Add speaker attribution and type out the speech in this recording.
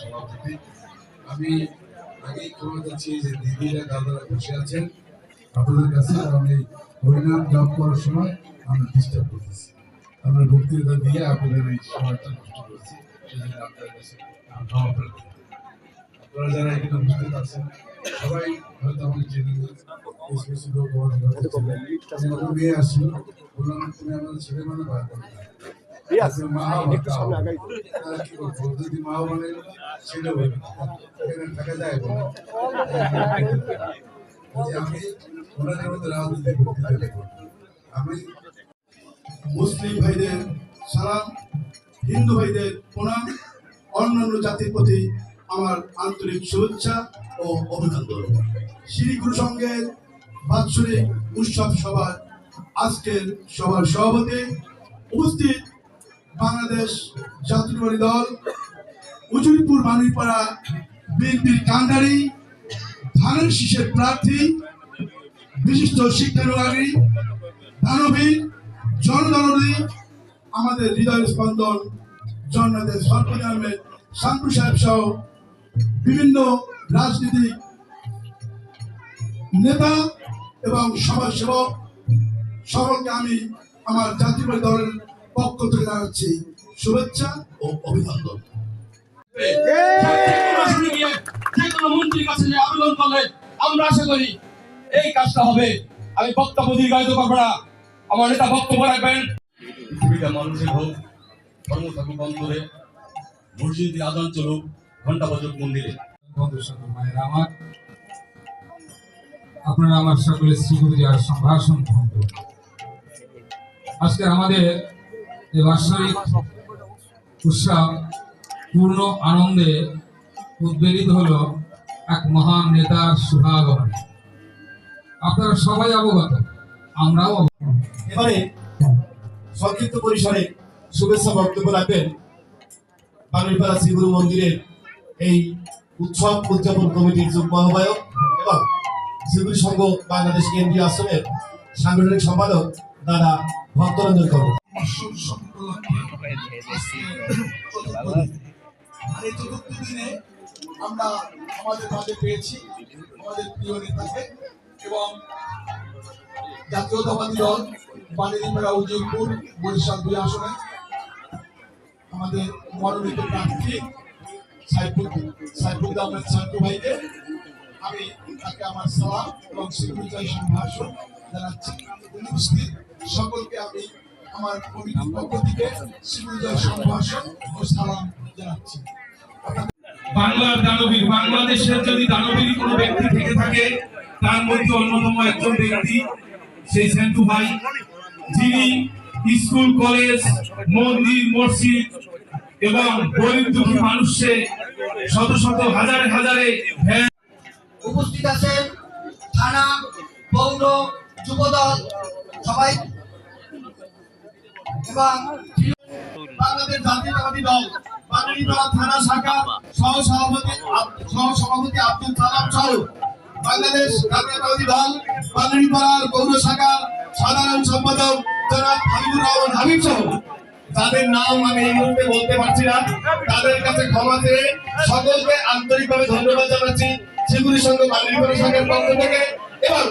Speaker 1: সভাপতি। আমি আগেই ক্ষমা চাচ্ছি যে দিদিরা দাদারা বসে আছেন আপনাদের কাছে, আমি হরিনাম জপ করার সময় আমরা ডিস্টার্ব করতেছি, আমরা বক্তৃতা দিয়ে আপনাদের এই সময়টা নষ্ট করছি, সেজন্য আপনাদের কাছে ক্ষমা প্রার্থী। আপনারা যারা এখানে উপস্থিত আছেন সবাই হয়তো আমাকে চেনেন না। মেয়ে আসছিল, বললাম তুমি আমাদের ছেলে মানে ভাই বলবে যদি মা মানে ছেলে বলবে এখানে থাকা যায় বলে আমি ওনাদের মধ্যে রাজনীতি বক্তৃতা দেব। আমি
Speaker 2: মুসলিম ভাইদের সালাম, হিন্দু ভাইদের প্রণাম, অন্যান্য জাতির প্রতি আমার আন্তরিক শুভেচ্ছা ও অভিনন্দন। শ্রী গুরু সংঘের বাৎসরিক উৎসব সভার আজকের সভার সভাপতি উপস্থিত বাংলাদেশ জাতীয়তাবাদী দল উজুরিপুর বাণীপাড়া বিএনপির কান্ডারি ধানের শীষের প্রার্থী বিশিষ্ট শিক্ষানুরাগী দানবীর জনদরদী আমাদের হৃদয় স্পন্দন জন্নাদের সরকারি আহমেদ শান্তু সাহেব সহ বিভিন্ন রাজনীতিক নেতা এবং সমাজসেবক সকলকে আমি আমার জাতীয় দলের পক্ষ থেকে জানাচ্ছি শুভেচ্ছা ও অভিনন্দন।
Speaker 3: মন্ত্রীর কাছে যে আবেদন করলে আমরা আশা করি এই কাজটা হবে। আমি বক্তব্য দীর্ঘায়িত করবো না, আমার নেতা বক্তব্য রাখবেন। পৃথিবীটা মানুষের হোক, ধর্ম থাকুক অন্তরে, মসজিদে আজান চলুক, ঘন্টা বাজুক মন্দিরে।
Speaker 4: আপনারা আমার সকলে শ্রীগুরুজি আর সম্ভাষণ শুনতো। আজকে আমাদের এই বাৎসরিক উৎসব পূর্ণ আনন্দে উদ্বেলিত হলো এক মহান নেতার শুভাগমন। আপনারা সবাই অবগত, আমরাও অবগত।
Speaker 2: এবারে সংক্ষিপ্ত পরিসরে শুভেচ্ছা বক্তব্য রাখবেন বাণীপাড়া শ্রীগুরু মন্দিরের এই উৎসব উদযাপন কমিটির যুগ্ম আহ্বায়ক এবং শ্রীগুরু সংঘ বাংলাদেশ কেন্দ্রীয় আশ্রমের সাংগঠনিক সম্পাদক দাদা ভক্তরঞ্জন কর্ম।
Speaker 1: আমরা আমাদের মাঝে পেয়েছি আমাদের প্রিয় নেতাকে এবং জাতীয়তাবাদী দল বাণীপাড়া উজিরপুর বরিশাল 2 আসনে আমাদের মনোনীত প্রার্থী সাইফুল আহমেদ শান্তু ভাইকে আমি তাকে আমার সালাম এবং শ্রীগুরুজয় সম্ভাষণ জানাচ্ছি। উপস্থিত সকলকে আমি আমার কমিটির পক্ষ থেকে শ্রীগুরুজয় সম্ভাষণ ও সালাম জানাচ্ছি।
Speaker 5: বাংলার দানবীর, বাংলাদেশের যদি দানবীর কোনো ব্যক্তি থেকে থাকে তার মধ্যে অন্যতম একজন ব্যক্তি সেই শান্তু ভাই, যিনি স্কুল কলেজ মন্দির মসজিদ এবং গরিব দুঃখী মানুষকে শত শত হাজারে হাজারে
Speaker 6: উপস্থিত আছেন থানা পৌর যুবদল সবাই এবং
Speaker 2: বাংলাদেশ জাতীয়তাবাদী দল বাণীপাড়া থানা শাখা সহসভাপতি আব্দুল সালাম সহ বাংলাদেশ জাতীয়তাবাদী দল বাণীপাড়ার পৌর শাখার সাধারণ সম্পাদক জনাব হাবিবুর রহমান হাবিব সহ তাদের নাম আমি এই মুহূর্তে বলতে পারছি না, তাদের কাছে ক্ষমা চেয়ে সকলকে আন্তরিকভাবে ধন্যবাদ জানাচ্ছি শ্রীগুরু সংঘ বাণীপাড়া শাখার পক্ষ থেকে। এবং